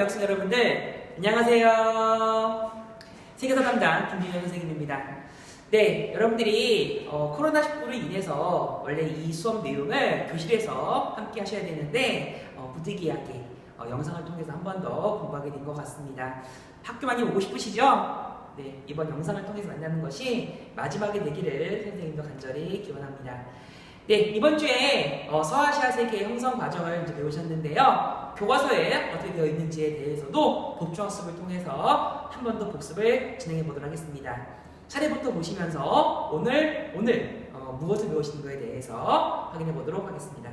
사랑하는 학생 여러분들, 안녕하세요. 세계사 담당 김준현 선생님입니다. 네, 여러분들이 코로나19로 인해서 원래 이 수업 내용을 교실에서 함께 하셔야 되는데 부득이하게 영상을 통해서 한 번 더 공부하게 된 것 같습니다. 학교 많이 오고 싶으시죠? 네, 이번 영상을 통해서 만나는 것이 마지막이 되기를 선생님도 간절히 기원합니다. 네, 이번 주에 서아시아 세계 형성 과정을 이제 배우셨는데요. 교과서에 어떻게 되어 있는지에 대해서도 복주학습을 통해서 한 번 더 복습을 진행해 보도록 하겠습니다. 차례부터 보시면서 오늘 무엇을 배우시는 것에 대해서 확인해 보도록 하겠습니다.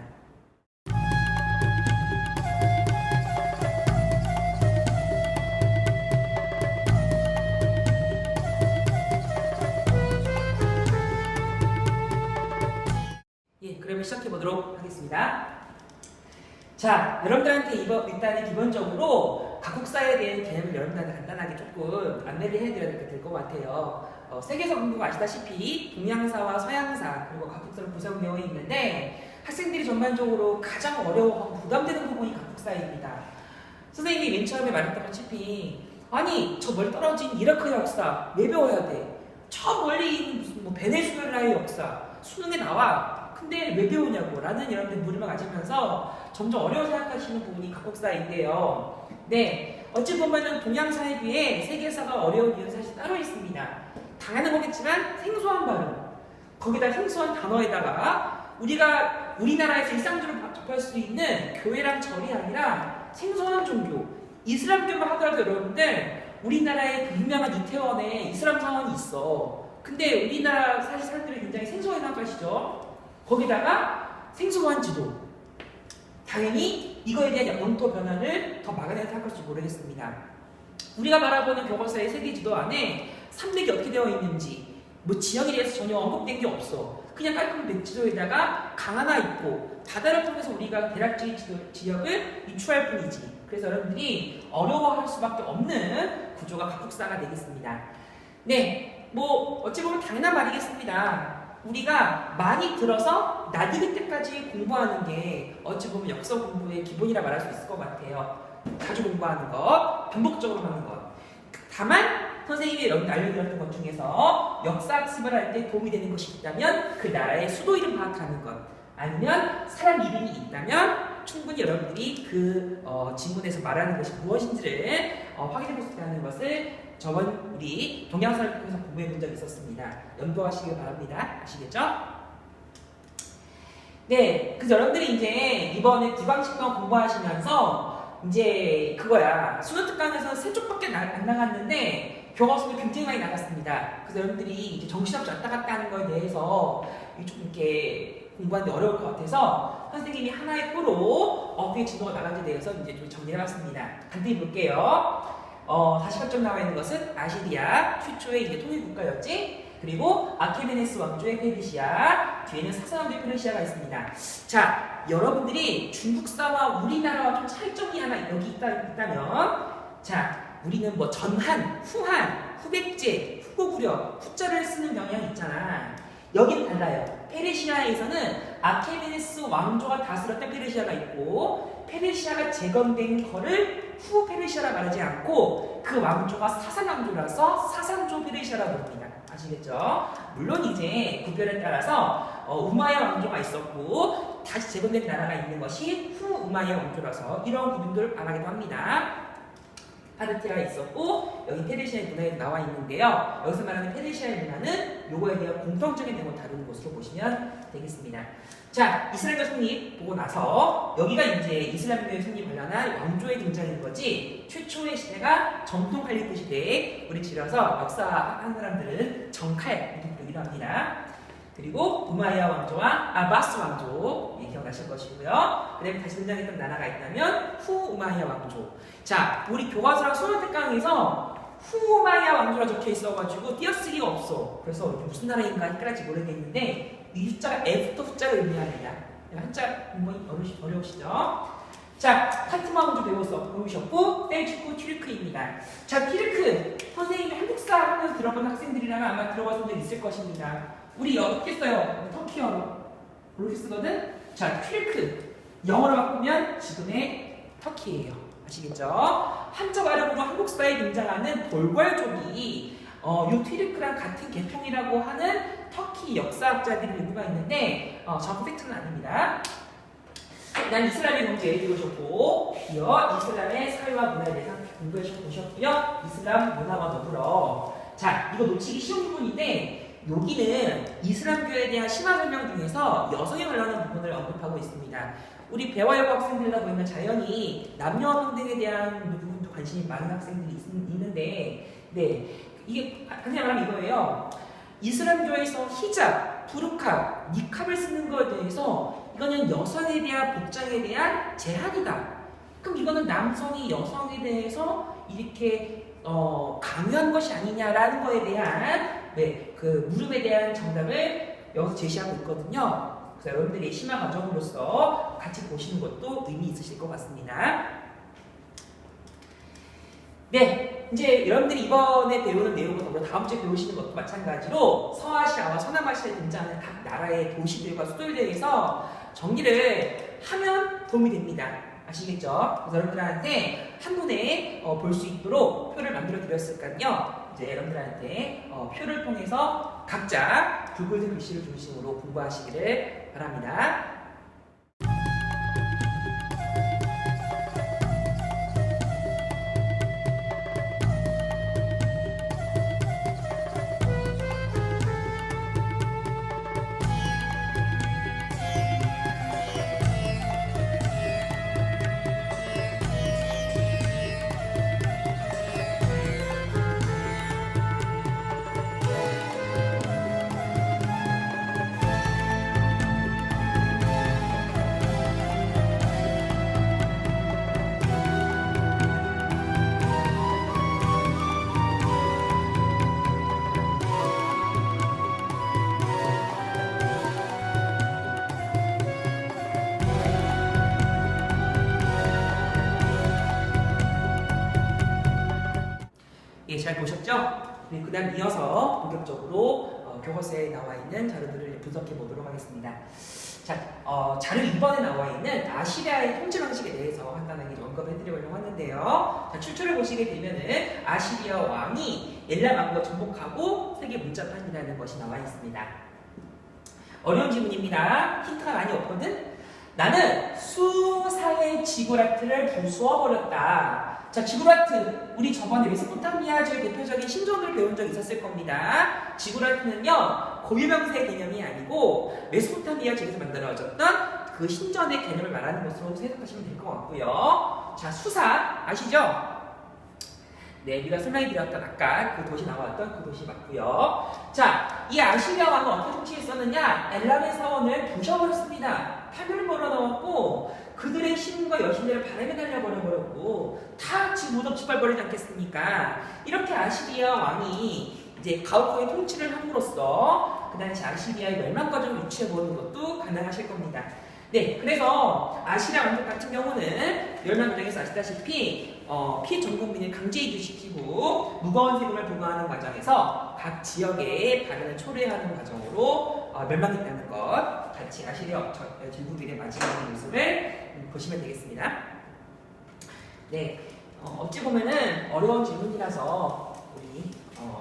그러면 시작해 보도록 하겠습니다. 자, 여러분들한테 일단은 기본적으로 각국사에 대한 개념을 여러분들한테 간단하게 조금 안내를 해드려야 될 것 같아요. 세계사 공부가 아시다시피 동양사와 서양사 그리고 각국사로 구성되어 있는데 학생들이 전반적으로 가장 어려워하고 부담되는 부분이 각국사입니다. 선생님이 맨 처음에 말했다시피 아니 저 멀리 떨어진 이라크의 역사 왜 배워야 돼? 저 멀리 있는 무슨 뭐 베네수엘라의 역사 수능에 나와. 근데 왜 배우냐고 라는 여러분들 물음을 가지면서 점점 어려워 생각하시는 부분이 각국사인데요. 네, 어찌 보면은 동양사에 비해 세계사가 어려운 이유는 사실 따로 있습니다. 당연한 거겠지만 생소한 발음, 거기다 생소한 단어에다가 우리나라에서 일상적으로 접할 수 있는 교회랑 절이 아니라 생소한 종교, 이슬람교만 하더라도 여러분들 우리나라의 그 유명한 이태원에 이슬람 사원이 있어. 근데 우리나라 사실 사람들이 굉장히 생소하게 생각하시죠? 거기다가 생소한 지도. 당연히 이거에 대한 영토 변화를 더 막아내서 생각할지 모르겠습니다. 우리가 바라보는 교과서의 세계 지도 안에 산맥이 어떻게 되어 있는지, 뭐 지형에 대해서 전혀 언급된 게 없어. 그냥 깔끔한 지도에다가 강 하나 있고 바다를 통해서 우리가 대략적인 지역을 유추할 뿐이지. 그래서 여러분들이 어려워할 수밖에 없는 구조가 각국사가 되겠습니다. 네, 뭐 어찌 보면 당연한 말이겠습니다. 우리가 많이 들어서 낯익을 때까지 공부하는 게 어찌 보면 역사 공부의 기본이라 말할 수 있을 것 같아요. 자주 공부하는 것, 반복적으로 하는 것. 다만 선생님이 여러분 알려드렸던 것 중에서 역사 학습을 할 때 도움이 되는 것이 있다면 그 나라의 수도 이름 파악하는 것, 아니면 사람 이름이 있다면 충분히 여러분들이 그 지문에서 말하는 것이 무엇인지를 확인해 볼 수 있다는 것을 저번 우리 동양사를 통해서 공부해 본 적이 있었습니다. 연구하시길 바랍니다. 아시겠죠? 네, 그래서 여러분들이 이제 이번에 구강식권 공부하시면서 이제 그거야. 수능 특강에서 3쪽밖에 안 나갔는데 교과서도 굉장히 많이 나갔습니다. 그래서 여러분들이 이제 정신없이 왔다 갔다 하는 거에 대해서 좀 이렇게 공부하는데 어려울 것 같아서 선생님이 하나의 표로 어떻게 진도가 나간지에 대해서 이제 좀 정리해봤습니다. 간단히 볼게요. 48점 나와 있는 것은 아시리아 최초의 이제 통일 국가였지. 그리고 아케메네스 왕조의 페르시아, 뒤에는 사사왕조의 페르시아가 있습니다. 자, 여러분들이 중국사와 우리나라와 좀 차이점이 하나 여기 있다면, 자, 우리는 뭐 전한, 후한, 후백제, 후고구려, 후자를 쓰는 경향이 있잖아. 여기는 달라요. 페르시아에서는 아케메네스 왕조가 다스렸던 페르시아가 있고 페르시아가 재건된 거를 후 페르시아라 말하지 않고 그 왕조가 사상왕조라서 사상조 페르시아라고 부릅니다. 아시겠죠? 물론 이제 구별에 따라서 우마야 왕조가 있었고 다시 재건된 나라가 있는 것이 후 우마야 왕조라서 이런 구분들을 말하기도 합니다. 파르티아가 있었고 여기 페르시아의 문화에 나와 있는데요. 여기서 말하는 페르시아의 문화는 요거에 대한 공통적인 내용을 다루는 것으로 보시면 되겠습니다. 자, 이스라엘과 성립 보고 나서 여기가 이제 이슬람교의 성립 관련한 왕조의 등장인 거지. 최초의 시대가 정통 칼리프 시대에 우리 줄여서 역사하는 사람들은 정칼 이렇게 부르기도 합니다. 그리고 우마이야 왕조와 아바스 왕조 기억나실 것이고요. 그 다음에 다시 등장했던 나라가 있다면 후 우마이야 왕조. 자, 우리 교과서랑 수능 특강에서 후 우마이야 왕조라 적혀 있어가지고 띄어쓰기가 없어. 그래서 무슨 나라인가 헷갈릴지 모르겠는데 이 숫자가 F부터 숫자를 의미합니다. 한자 공부이 어려우시죠? 자, 카트마 왕조 배우셨고 셀주크 튀르크입니다. 자, 튀르크 선생님이 한국사 하면서 들어본 학생들이라면 아마 들어본 적 있을 것입니다. 우리 어떻게 써요? 터키어로 이렇게 쓰거든? 자, 튀르크 영어로 바꾸면 지금의 터키예요. 아시겠죠? 한자 발음으로 한국사에 등장하는 볼궐족이 요 튀르크랑 같은 계통이라고 하는 터키 역사학자들이 연구가 있는데 정확한 팩트는 아닙니다. 난 이슬람의 문제 들으셨고, 이어 이슬람의 사회와 문화에 대해서 공부해 보셨고요. 이슬람 문화와 더불어. 자, 이거 놓치기 쉬운 부분인데, 여기는 이슬람교에 대한 심화 설명 중에서 여성에 관련한 부분을 언급하고 있습니다. 우리 배화여고 학생들이다 보면 자연히 남녀 평등에 대한 부분도 관심이 많은 학생들이 있는데, 네, 이게 그냥 말하면 이거예요. 이슬람교에서 히잡, 부르카, 니캅을 쓰는 것에 대해서 이거는 여성에 대한 복장에 대한 제한이다. 그럼 이거는 남성이 여성에 대해서 이렇게 강요한 것이 아니냐라는 거에 대한 그 물음에 대한 정답을 여기서 제시하고 있거든요. 그래서 여러분들이 심화 과정으로서 같이 보시는 것도 의미 있으실 것 같습니다. 네, 이제 여러분들이 이번에 배우는 내용과 더불어 다음 주에 배우시는 것도 마찬가지로 서아시아와 서남아시아에 등장하는 각 나라의 도시들과 수도에 대해서 정리를 하면 도움이 됩니다. 아시겠죠? 그래서 여러분들한테 한눈에 볼 수 있도록 표를 만들어 드렸으니까요. 이제 여러분들한테 표를 통해서 각자 붉은 글씨를 중심으로 공부하시기를 바랍니다. 예, 잘 보셨죠? 네, 그 다음 이어서 본격적으로 교과서에 나와 있는 자료들을 분석해 보도록 하겠습니다. 자, 자료 2번에 나와 있는 아시리아의 통치 방식에 대해서 간단하게 언급해 드리려고 하는데요. 자, 출처를 보시게 되면은 아시리아 왕이 엘람왕국을 정복하고 세계 문자판이라는 것이 나와 있습니다. 어려운 질문입니다. 힌트가 많이 없거든? 나는 수사의 지구라트를 부수어버렸다. 자, 지구라트, 우리 저번에 메소포타미아주의 대표적인 신전을 배운 적 있었을 겁니다. 지구라트는요, 고유명사의 개념이 아니고 메소포타미아주에서 만들어졌던 그 신전의 개념을 말하는 것으로 해석하시면 될 것 같고요. 자, 수사 아시죠? 네, 우리가 설명해 드렸던 아까 그 도시 나왔던 그 도시 맞고요. 자, 이 아시리아 왕은 어떻게 통치했었느냐? 엘람의 사원을 부셔버렸습니다. 파멸을 몰아넣었고 그들의 신과 여신들을 바람에 날려버려버렸고 다 같이 무덤 짓밟아버리지 않겠습니까? 이렇게 아시리아 왕이 이제 가옥거의 통치를 함으로써 그 당시 아시리아의 멸망 과정을 유추해보는 것도 가능하실 겁니다. 네, 그래서 아시리아 왕국 같은 경우는 멸망 과정에서 아시다시피 피해 전 국민을 강제 이주시키고 무거운 세금을 부과하는 과정에서 각 지역의 발언을 초래하는 과정으로 멸망했다는 것 같이 아시리아 제국들의 마지막 모습을 보시면 되겠습니다. 네, 어찌 보면은 어려운 질문이라서 우리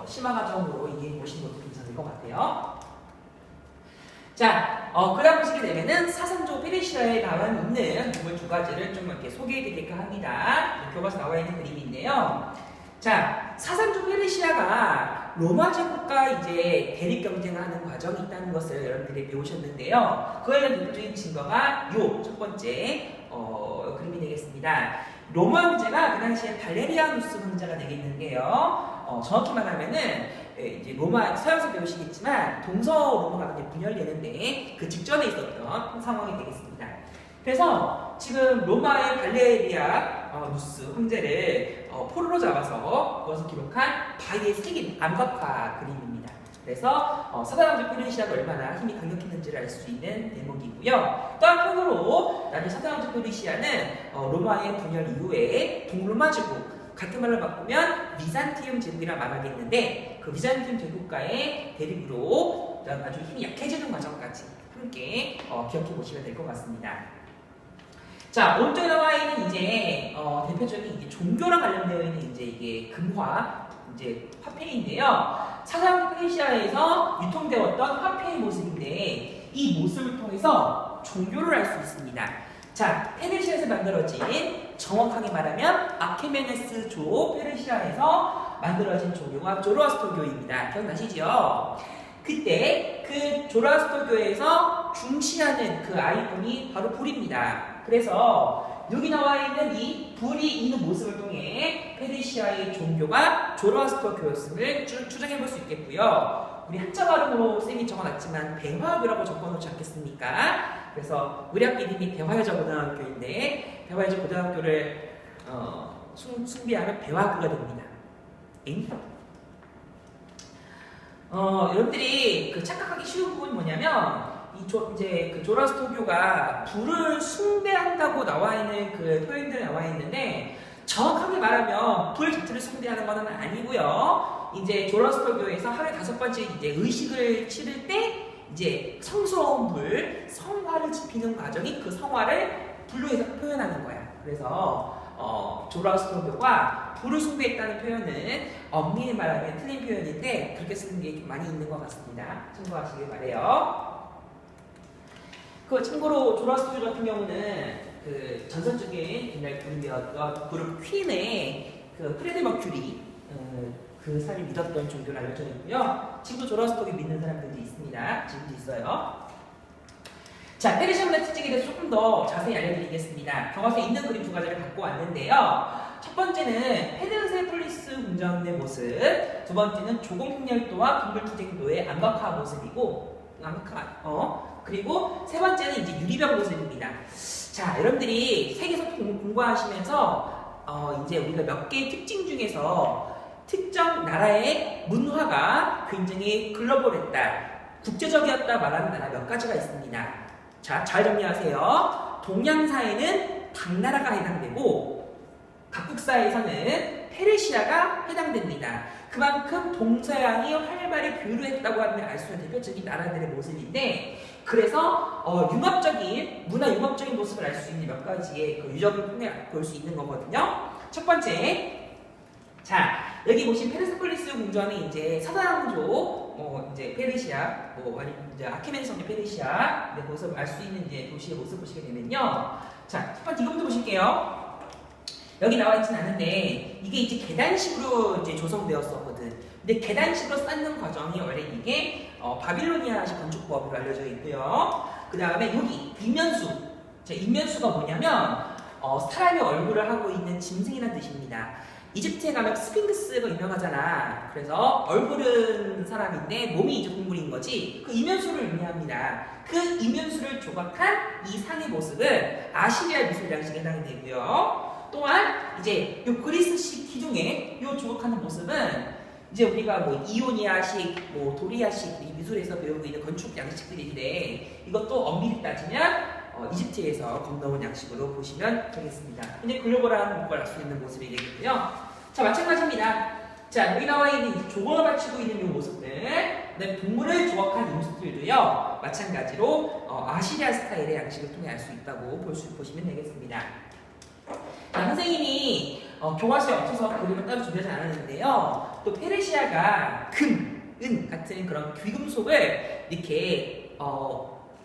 심화 과정으로 이해해 보시는 것도 괜찮을 것 같아요. 자, 그 다음 보시게 되면은 사상조 페르시아에 나와 있는 부분 두 가지를 좀 이렇게 소개해 드릴까 합니다. 교과서 나와 있는 그림인데요. 자, 사상조 페르시아가 로마 제국과 이제 대립 경쟁을 하는 과정이 있다는 것을 여러분들이 배우셨는데요. 그에 대한 대표적인 증거가 요 첫 번째 그림이 되겠습니다. 로마 황제가 그 당시에 발레리아누스 황제가 되겠는데요. 정확히 말하면은 이제 로마 서양서 배우시겠지만 동서 로마가 그냥 분열되는데 그 직전에 있었던 상황이 되겠습니다. 그래서 지금 로마의 발레리아누스 황제를 포로로 잡아서 그것을 기록한 바이의 색인 암각화 그림입니다. 그래서 사사왕조 페르시아가 얼마나 힘이 강력했는지를 알 수 있는 대목이고요. 또 한편으로 나중에 사사왕조 페르시아는 로마의 분열 이후에 동로마 제국, 같은 말로 바꾸면 비잔티움 제국이라 말하겠는데 그 비잔티움 제국과의 대립으로 아주 힘이 약해지는 과정까지 함께 기억해 보시면 될 것 같습니다. 자, 오른쪽에 나와 있는 이제 대표적인 이제 종교랑 관련되어 있는 이제 이게 금화 이제 화폐인데요. 사상 페르시아에서 유통되었던 화폐의 모습인데 이 모습을 통해서 종교를 알 수 있습니다. 자, 페르시아에서 만들어진 정확하게 말하면 아케메네스조 페르시아에서 만들어진 종교가 조로아스터교입니다. 기억나시죠? 그때 그 조로아스터교에서 중시하는 그 아이콘이 바로 불입니다. 그래서 여기 나와 있는 이 불이 있는 모습을 통해 페르시아의 종교가 조로아스터교였음을 추정해 볼 수 있겠고요. 우리 한자 발음으로 쌤이 적어놨지만 배화교라고 적어놓지 않겠습니까? 그래서 우리 학교 이름이 배화여자 고등학교인데 배화여자 고등학교를 숭배하면 배화교가 됩니다. 엥? 여러분들이 그 착각하기 쉬운 부분이 뭐냐면 이제 그 조로아스터교가 불을 숭배한다고 나와 있는 그 표현들이 나와 있는데 정확하게 말하면 불 자체를 숭배하는 것은 아니고요. 이제 조로아스터교에서 하루에 5번째 이제 의식을 치를 때 이제 성스러운 불, 성화를 지피는 과정이 그 성화를 불로 해서 표현하는 거야. 그래서 조로아스터교가 불을 숭배했다는 표현은 엄밀히 말하면 틀린 표현인데 그렇게 쓰는 게 많이 있는 것 같습니다. 참고하시길 바래요. 그 참고로 조로아스터교 같은 경우는 그 전설적인 옛날 그룹이었던 그룹 퀸의 그 프레드 머큐리 그 사람이 믿었던 종교를 알려져 있고요. 지금도 조로아스터교 믿는 사람들도 있습니다. 지금도 있어요. 자, 페르시아 문화 특징에 대해서 조금 더 자세히 알려드리겠습니다. 교과서에 있는 그림 2가지를 갖고 왔는데요. 첫 번째는 페르세폴리스 궁전의 모습, 두 번째는 조공흉렬도와 동물투쟁도의 암박화 모습이고, 그리고 세 번째는 이제 유리병 모습입니다. 자, 여러분들이 세계사 공부하시면서 이제 우리가 몇 개의 특징 중에서 특정 나라의 문화가 굉장히 글로벌했다, 국제적이었다 말하는 나라 몇 가지가 있습니다. 자, 잘 정리하세요. 동양사에는 당나라가 해당되고 각국사에서는 페르시아가 해당됩니다. 그만큼 동서양이 활발히 교류했다고 하면 알 수 있는 대표적인 나라들의 모습인데 그래서 융합적인 문화 융합적인 모습을 알 수 있는 몇 가지의 그 유적을 통해 볼 수 있는 거거든요. 첫 번째, 자 여기 보신 페르세폴리스 궁전이 이제 서당조 이제 페르시아 아니면 이제 아케멘성의 페르시아 모습을 알 수 있는 이제 도시의 모습 보시게 되면요. 자, 첫 번째 이거부터 보실게요. 여기 나와 있진 않은데 이게 이제 계단식으로 이제 조성되었었거든. 근데 계단식으로 쌓는 과정이 원래 이게 바빌로니아식 건축법으로 알려져 있고요. 그 다음에 여기 인면수. 자, 인면수가 뭐냐면 사람의 얼굴을 하고 있는 짐승이라는 뜻입니다. 이집트에 가면 스핑크스가 유명하잖아. 그래서 얼굴은 사람인데 몸이 이제 동물인 거지. 그 이면수를 의미합니다. 그 이면수를 조각한 이 상의 모습은 아시리아 미술 양식에 해당이 되고요. 또한 이제 요 그리스식 기둥에 요 조각하는 모습은 이제 우리가 뭐 이오니아식, 뭐 도리아식 이 미술에서 배우고 있는 건축 양식들인데 이것도 엄밀히 따지면 이집트에서 건너온 양식으로 보시면 되겠습니다. 굉장히 글로벌한 걸 알 수 있는 모습이 되겠고요. 자, 마찬가지입니다. 자, 여기 나와 있는 조각을 받치고 있는 이 모습들, 그다음에 동물을 조각한 이 모습들도요, 마찬가지로 아시리아 스타일의 양식을 통해 알 수 있다고 보시면 되겠습니다. 자, 선생님이 교과서에 없어서 그림을 따로 준비하지 않았는데요. 또 페르시아가 금, 은 같은 그런 귀금속을 이렇게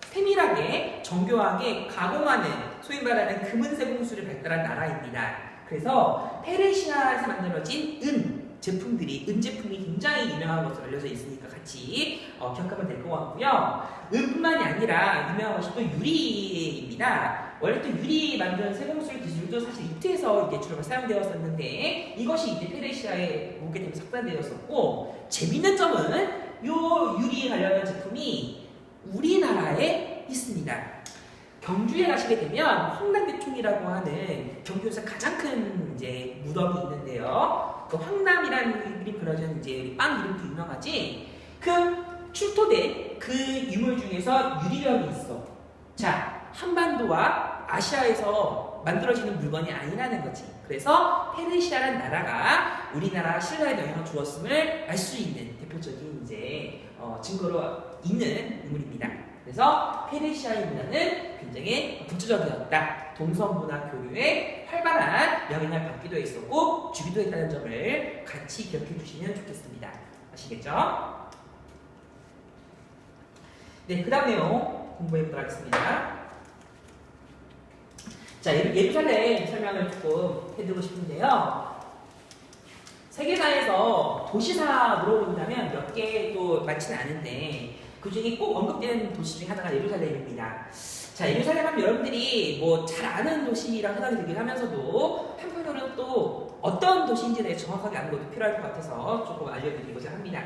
세밀하게 정교하게 가공하는 소위 말하는 금은색 홍수를 발달한 나라입니다. 그래서 페르시아에서 만들어진 은 제품들이 은 제품이 굉장히 유명한 것으로 알려져 있으니까 같이 기억하면 될 것 같고요. 은뿐만이 아니라 유명한 것이 또 유리입니다. 원래 또 유리 만드는 세공술 기술도 사실 이집트에서 이제 주로 사용되었었는데 이것이 이제 페르시아에 오게 되면서 확산되었었고 재밌는 점은 요 유리 관련된 제품이 우리나라에 있습니다. 경주에 가시게 되면 황남대총이라고 하는 경주에서 가장 큰 이제 무덤이 있는데요. 그 황남이라는 이름이 그려진 이제 빵 이름도 유명하지. 그 출토된 그 유물 중에서 유리병이 있어. 자, 한반도와 아시아에서 만들어지는 물건이 아니라는 거지. 그래서 페르시아라는 나라가 우리나라 신라에 영향을 주었음을 알 수 있는 대표적인 이제 증거로 있는 유물입니다. 그래서 페르시아의 문화는 굉장히 국제적이었다. 동서문화 교류에 활발한 영향을 받기도 했었고 주기도 했다는 점을 같이 기억해 주시면 좋겠습니다. 아시겠죠? 네, 그 다음 내용 공부해 보도록 하겠습니다. 자, 예루살렘 설명을 조금 해드리고 싶은데요. 세계사에서 도시사 물어본다면 몇 개도 많지는 않은데 그 중에 꼭 언급되는 도시 중에 하나가 예루살렘입니다. 자, 예루살렘 하면 여러분들이 뭐 잘 아는 도시라고 생각이 들긴 하면서도 한편으로는 또 어떤 도시인지에 대해 정확하게 아는 것도 필요할 것 같아서 조금 알려드리고자 합니다.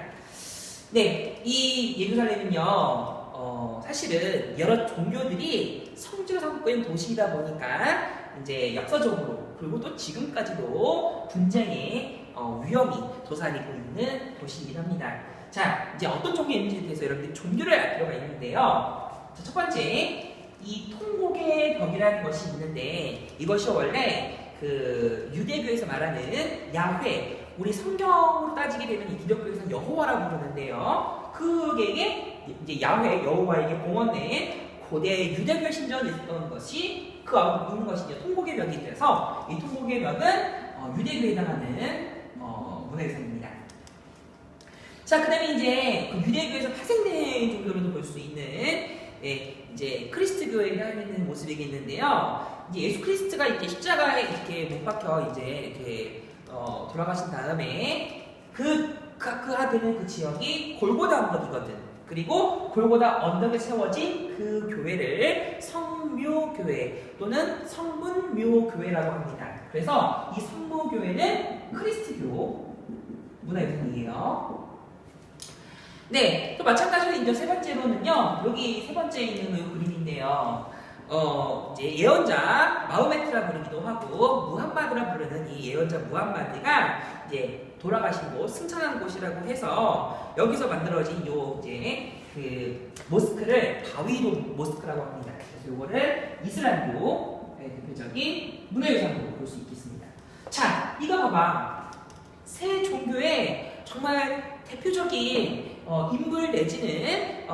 네, 이 예루살렘은요, 사실은 여러 종교들이 성지로 삼고 있는 도시이다 보니까 이제 역사적으로 그리고 또 지금까지도 분쟁의 위험이 도사리고 있는 도시이긴 합니다. 자, 이제 어떤 종교의 있는지에 대해서 여러분들이 종교를 알 필요가 있는데요. 자, 첫 번째, 이 통곡의 벽이라는 것이 있는데 이것이 원래 그 유대교에서 말하는 야훼, 우리 성경으로 따지게 되면 이 기독교에서는 여호와라고 부르는데요. 그게 이제 야훼, 여호와에게 봉헌된 고대 유대교 신전이 있었던 것이 그 앞에 있는 것이 이제 통곡의 벽이 돼서 이 통곡의 벽은 유대교에 해당하는 문화유산입니다. 자, 그다음에 이제 그 유대교에서 파생된 종교로도 볼 수 있는 이제 크리스트교에 해당하는 모습이겠는데요. 이제 예수 크리스트가 이렇게 십자가에 이렇게 못 박혀 이제 이렇게 돌아가신 다음에 그 하드는 그 지역이 골고다 언덕이거든. 그리고 골고다 언덕에 세워진 그 교회를 성묘교회 또는 성문묘교회라고 합니다. 그래서 이 성묘교회는 크리스트교 문화유산이에요. 네, 또 마찬가지로 이제 세 번째로는요, 여기 세 번째에 있는 이 그림인데요. 이제 예언자 마호메트라 부르기도 하고 무함마드라 부르는 이 예언자 무함마드가 이제 돌아가신 곳, 승천한 곳이라고 해서 여기서 만들어진 요 이제 그 모스크를 바위도 모스크라고 합니다. 그래서 요거를 이슬람교 대표적인 문화유산으로 볼 수 있겠습니다. 자, 이거 봐봐. 세 종교의 정말 대표적인 인물 내지는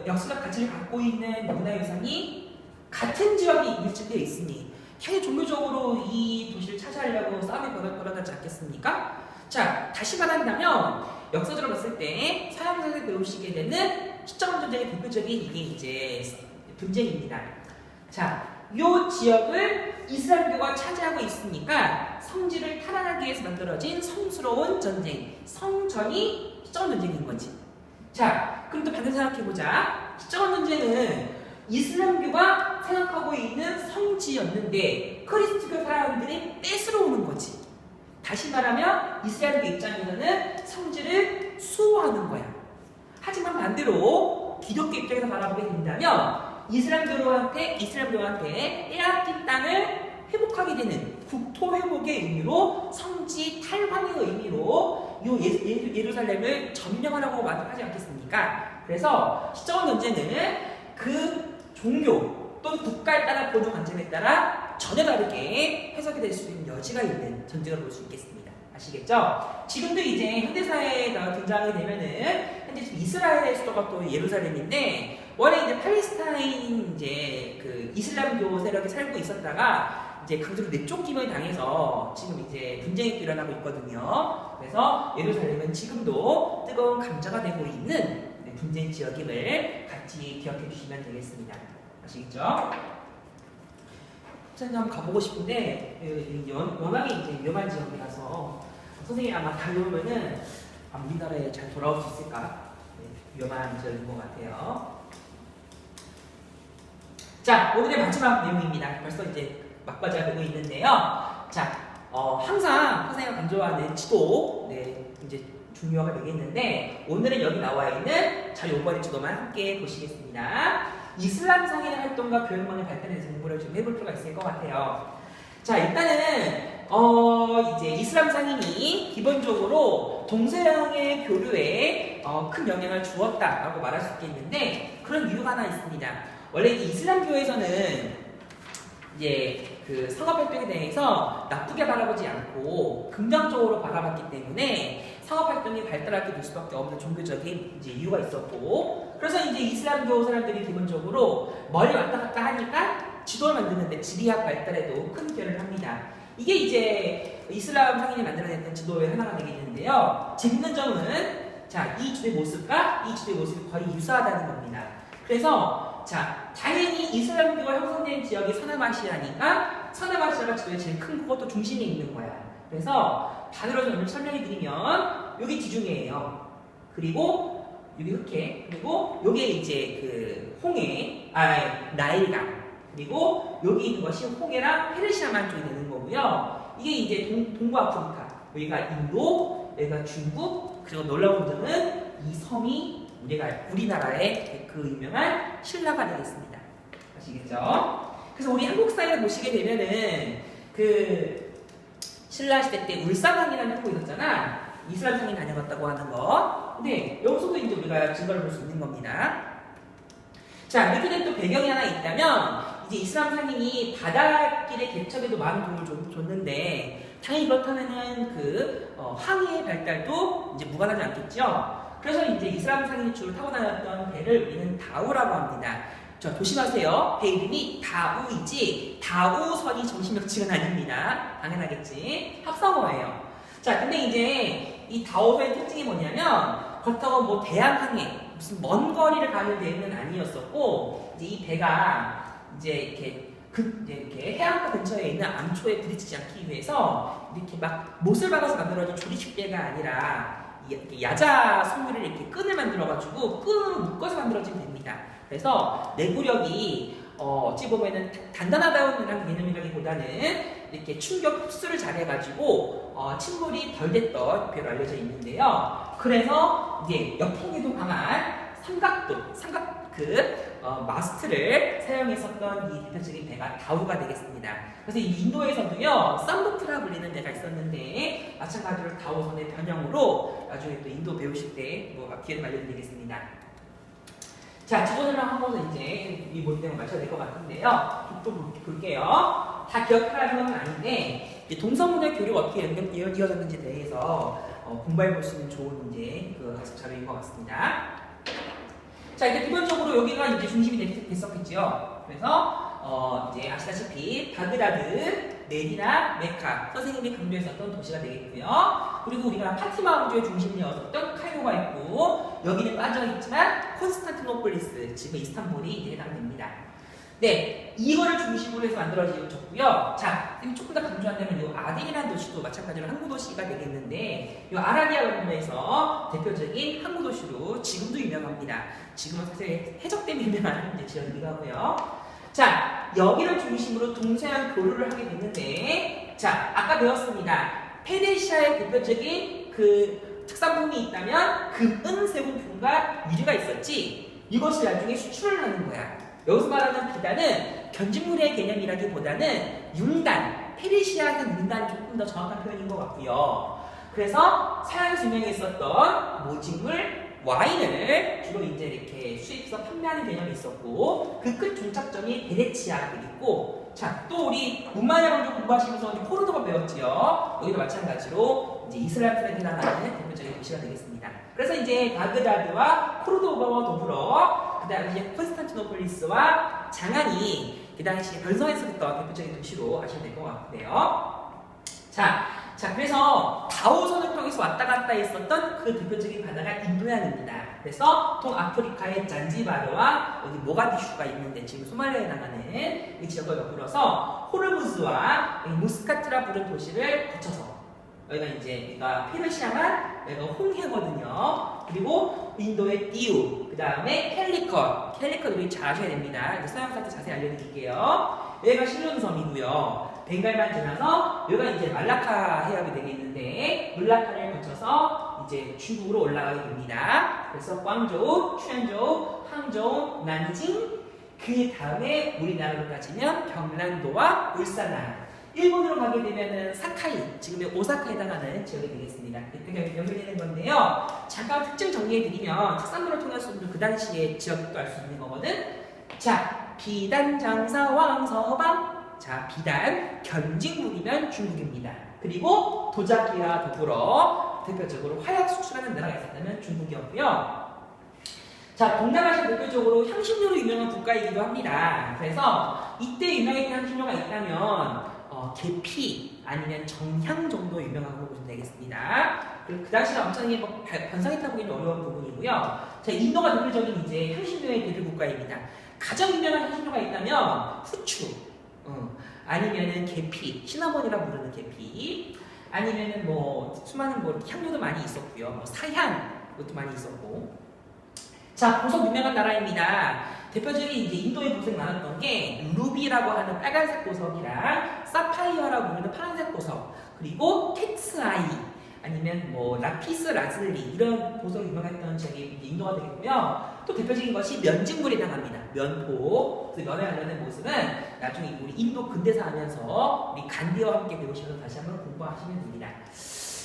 역사적 가치를 갖고 있는 문화유산이 같은 지역이 밀집되어 있으니 당연히 종교적으로 이 도시를 차지하려고 싸움이 벌어지지 않겠습니까? 자, 다시 말한다면 역사적으로 봤을 때 서양사에서 배우시게 되는 십자군 전쟁의 대표적인 이게 이제 분쟁입니다. 자, 이 지역을 이슬람교가 차지하고 있으니까 성지를 탈환하기 위해서 만들어진 성스러운 전쟁, 성전이 십자군 전쟁인 거지. 자, 그럼 또 반대로 생각해보자. 십자군 전쟁은 이슬람교가 생각하고 있는 성지였는데 크리스트교 사람들이 뺏으러 오는 거지. 다시 말하면 이스라엘교 입장에서는 성지를 수호하는 거야. 하지만 반대로 기독교 입장에서 바라보게 된다면 이슬람교한테 빼앗긴 땅을 회복하게 되는 국토 회복의 의미로 성지 탈환의 의미로 이 예루살렘을 점령하라고 하지 않겠습니까? 그래서 십자군 전쟁은 그 종교 또는 국가에 따라 보는 관점에 따라 전혀 다르게 해석이 될 수 있는 여지가 있는 전쟁을 볼 수 있겠습니다. 아시겠죠? 지금도 이제 현대사회에 등장이 되면은 현재 이스라엘의 수도가 또 예루살렘인데 원래 이제 팔레스타인 이제 그 이슬람교 세력이 살고 있었다가 이제 강제로 내쫓김을 당해서 지금 이제 분쟁이 일어나고 있거든요. 그래서 예루살렘은 지금도 뜨거운 감자가 되고 있는 분쟁 지역임을 같이 기억해 주시면 되겠습니다. 아시겠죠? 선생님 한번 가보고 싶은데 워낙에 이제 위험한 지역이라서 선생님이 아마 다녀오면은 우리나라에 잘 돌아올 수 있을까? 위험한 지역인 것 같아요. 자, 오늘의 마지막 내용입니다. 벌써 이제 막바지가 되고 있는데요. 자, 항상 선생님가 강조하는 지도, 이제 중요가 되겠는데 오늘은 여기 나와 있는 자 5번의 지도만 함께 보시겠습니다. 이슬람 상인의 활동과 교육망의 발달에 대해서 공부를 좀 해볼 필요가 있을 것 같아요. 자, 일단은 이제 이슬람 상인이 기본적으로 동서양의 교류에 큰 영향을 주었다라고 말할 수 있겠는데 그런 이유가 하나 있습니다. 원래 이슬람교에서는 이제 그 상업 활동에 대해서 나쁘게 바라보지 않고 긍정적으로 바라봤기 때문에 상업 활동이 발달하게 될 수밖에 없는 종교적인 이제 이유가 있었고, 그래서 이제 이슬람교 사람들이 기본적으로 멀리 왔다 갔다 하니까 지도를 만드는데 지리학 발달에도 큰 기여를 합니다. 이게 이제 이슬람 상인이 만들어냈던 지도의 하나가 되겠는데요. 재밌는 점은 자, 이 지도의 모습과 이 지도의 모습이 거의 유사하다는 겁니다. 그래서 자, 당연히 이슬람교가 형성된 지역이 서남아시아니까 서남아시아가 지도에 제일 큰 그것도 중심에 있는 거야. 그래서 반으로 좀 설명해 드리면 여기 지중해예요. 그리고 여기 흑해, 그리고 여기에 이제 그 홍해, 나일강, 그리고 여기 있는 것이 홍해랑 페르시아만 쪽이 되는 거고요. 이게 이제 동부아프리카, 여기가 인도, 여기가 중국, 그리고 놀라운 점은 이 섬이 우리나라의 그 유명한 신라가 되겠습니다. 아시겠죠? 그래서 우리 한국 사회를 보시게 되면은 그 신라 시대 때 울산항이라는 항구 있었잖아. 이슬람 상이 다녀갔다고 하는 거. 근데 여기서도 이제 우리가 증거를 볼 수 있는 겁니다. 자, 이렇게 된 또 배경이 하나 있다면 이제 이슬람 상인이 바닷길의 개척에도 많은 도움을 줬는데 당연히 그렇다면은 그 항해의 발달도 이제 무관하지 않겠죠. 그래서 이제 이슬람 상인이 주로 타고 다녔던 배를 우리는 다우라고 합니다. 자, 조심하세요. 배 이름이 다우이지 다우선이 정신명칭은 아닙니다. 당연하겠지. 합성어예요. 자, 근데 이제 이 다우선의 특징이 뭐냐면 그렇다고 뭐 대양항해 무슨 먼 거리를 가는 배는 아니었었고, 이제 이 배가 이제 이렇게 해안가 근처에 있는 암초에 부딪히지 않기 위해서 이렇게 막 못을 박아서 만들어진 조리식 배가 아니라 이렇게 야자 송유를 이렇게 끈을 만들어가지고 끈을 묶어서 만들어진 배입니다. 그래서 내구력이 어찌 보면은 단단하다는 개념이라기보다는 이렇게 충격 흡수를 잘해가지고 침몰이 덜 됐던 배로 알려져 있는데요. 그래서 이제 역풍에도 강한 마스트를 사용했었던 이 대표적인 배가 다우가 되겠습니다. 그래서 이 인도에서도요, 쌈보트라 불리는 배가 있었는데 마찬가지로 다우선의 변형으로 나중에 또 인도 배우실 때 기회를 알려드리겠습니다. 자, 지도 설명 한 번은 이제 이 모델을 맞춰야 될 것 같은데요. 좀 볼게요. 다 기억하라는 건 아닌데 동서문의 교류가 어떻게 이어졌는지에 대해서 공부해 볼 수 있는 좋은 이제 그 학습 자료인 것 같습니다. 자, 이제 기본적으로 여기가 이제 중심이 됐었겠죠. 그래서 이제 아시다시피 바그다드, 메디나, 메카 선생님이 강조했었던 도시가 되겠고요. 그리고 우리가 파티마 왕조의 중심이었던 카이로가 있고, 여기는 빠져있지만 콘스탄티노폴리스, 지금 이스탄불이 이제 해당됩니다. 네, 이거를 중심으로 해서 만들어졌고요. 자, 조금 더 강조한다면 이 아덴이라는 도시도 마찬가지로 항구 도시가 되겠는데, 이 아라비아文明에서 대표적인 항구 도시로 지금도 유명합니다. 지금은 사실 해적 때문에 유명한 지역이기도 하고요. 자, 여기를 중심으로 동서양 교류를 하게 됐는데, 자, 아까 배웠습니다. 페르시아의 대표적인 그 특산품이 있다면 금은 세군품과 유리가 있었지. 이것을 나중에 수출을 하는 거야. 여기서 말하는 비단은 견직물의 개념이라기보다는 융단, 페르시아산 융단이 조금 더 정확한 표현인 것 같고요. 그래서 서양에서 유명했었던 모직물, 와인을 주로 이제 이렇게 수입해서 판매하는 개념이 있었고, 그 끝 종착점이 베네치아가 있고, 자, 또 우리 문마야 왕조 공부하시면서 코르도바 배웠지요. 여기도 마찬가지로 이제 이슬람에 해당하는 대표적인 도시가 되겠습니다. 그래서 이제 바그다드와 코르도바와 더불어 그 다음에 이제 콘스탄티노폴리스와 장안이 그 당시에 변성했었던 대표적인 도시로 아시면 될 것 같은데요. 자, 그래서 다우선을 통해서 왔다 갔다 했었던 그 대표적인 바다가 인도양입니다. 그래서 동아프리카의 잔지바르와 여기 모가디슈가 있는데 지금 소말리아에 해당하는 이 지역을 더불어서 호르무즈와 무스카트라 부른 도시를 거쳐서 여기가 이제 여기가 페르시아만 여기가 홍해거든요. 그리고 인도의 띠우, 그 다음에 캘리컷 우리 잘 아셔야 됩니다. 서양사도 자세히 알려드릴게요. 여기가 실론섬이고요. 벵갈만 지나서 여기가 이제 말라카 해협이 되겠는데, 말라카를 거쳐서 이제 중국으로 올라가게 됩니다. 그래서 광저우, 추안저우, 항저우, 난징, 그 다음에 우리나라로 따지면 경란도와 울산항, 일본으로 가게 되면은 사카이, 지금의 오사카에 해당하는 지역이 되겠습니다. 이렇게 연결되는 건데요. 잠깐 특징 정리해드리면 특산물을 통해서도 그 당시의 지역도 알 수 있는 거거든. 자, 비단 장사 왕서방. 자, 비단 견직물이면 중국입니다. 그리고 도자기와 더불어 대표적으로 화약 수출하는 나라가 있었다면 중국이었고요. 자, 동남아시아 대표적으로 향신료로 유명한 국가이기도 합니다. 그래서 이때 유명했던 향신료가 있다면 계피 아니면 정향 정도 유명하고 보시면 되겠습니다. 그리고 그 당시에 엄청나게 변상했다 보기는 어려운 부분이고요. 자, 인도가 대표적인 이제 향신료의 대표 국가입니다. 가장 유명한 향신료가 있다면 후추, 아니면은 계피, 시나몬이라고 부르는 계피, 아니면은 뭐 수많은 뭐 향료도 많이 있었고요. 뭐 사향 이것도 많이 있었고. 자, 보석 유명한 나라입니다. 대표적인 이제 인도의 보석이 많았던 게 루비라고 하는 빨간색 보석이랑 사파이어라고 부르는 파란색 보석, 그리고 캣스아이 아니면 뭐 라피스 라즐리 이런 보석이 유명했던 지역이 인도가 되겠고요. 또 대표적인 것이 면직물에 해당합니다. 면포. 그래서 면에 관련된 모습은 나중에 우리 인도 근대사 하면서 우리 간디와 함께 배우셔서 다시 한번 공부하시면 됩니다.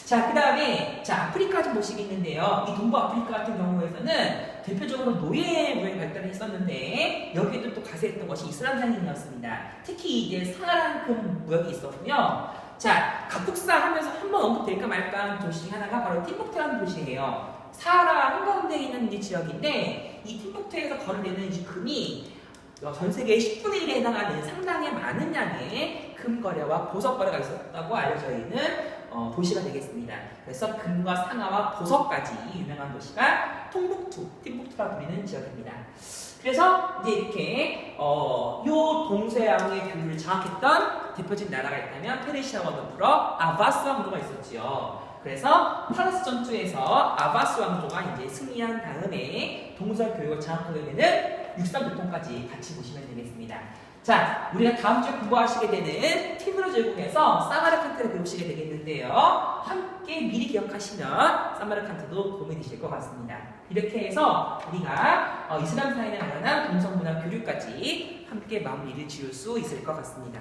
자, 그 다음에 아프리카 좀 보시겠는데요. 이 동부 아프리카 같은 경우에서는 대표적으로 노예 무역이 발달을 했었는데 여기에도 또 가세했던 것이 이슬람 상인이었습니다. 특히 이제 사하란금 무역이 있었고요. 자, 각국사 하면서 한번 언급될까 말까 하는 도시 중에 하나가 바로 팀북투라는 도시예요. 사하라 한가운데에 있는 이 지역인데 이 팀북투에서 거래되는 이 금이 전 세계의 10분의 1에 해당하는 상당히 많은 양의 금 거래와 보석 거래가 있었다고 알려져 있는 도시가 되겠습니다. 그래서 금과 상아와 보석까지 유명한 도시가 팀북투라 불리는 지역입니다. 그래서 이제 이렇게 요 동서양의 교류를 장악했던 대표적인 나라가 있다면 페르시아와 너프러 아바스 왕조가 있었지요. 그래서 프랑스 전투에서 아바스 왕조가 이제 승리한 다음에 동서 교육을 장악하게 되는 육상교통까지 같이 보시면 되겠습니다. 자, 우리가 다음 주에 공부하시게 되는 티브르 제국에서 사마르칸트를 배우시게 되겠는데요. 함께 미리 기억하시면 사마르칸트도 도움이 되실 것 같습니다. 이렇게 해서 우리가 이슬람 사회에 관한 동성문화 교류까지 함께 마무리를 지을 수 있을 것 같습니다.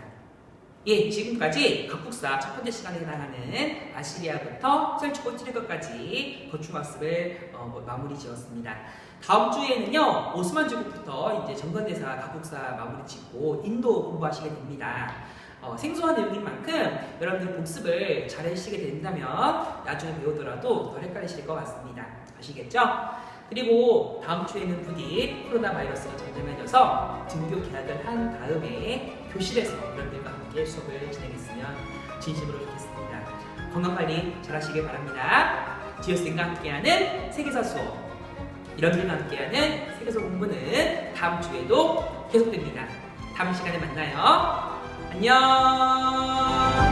예, 지금까지 각국사 첫 번째 시간에 해당하는 아시리아부터 셀주코 트르크까지 거충학습을 마무리 지었습니다. 다음 주에는요, 오스만 제국부터 이제 정건대사 각국사 마무리 짓고 인도 공부하시게 됩니다. 생소한 내용인 만큼 여러분들 복습을 잘 하시게 된다면 나중에 배우더라도 덜 헷갈리실 것 같습니다. 아시겠죠? 그리고 다음 주에는 부디 코로나 바이러스가 잠잠해져서 등교 계약을 한 다음에 교실에서 여러분들과 함께 수업을 진행했으면 진심으로 좋겠습니다. 건강관리 잘 하시길 바랍니다. 지효쌤과 함께하는 세계사 수업, 여러분들과 함께하는 세계사 공부는 다음 주에도 계속됩니다. 다음 시간에 만나요. 안녕.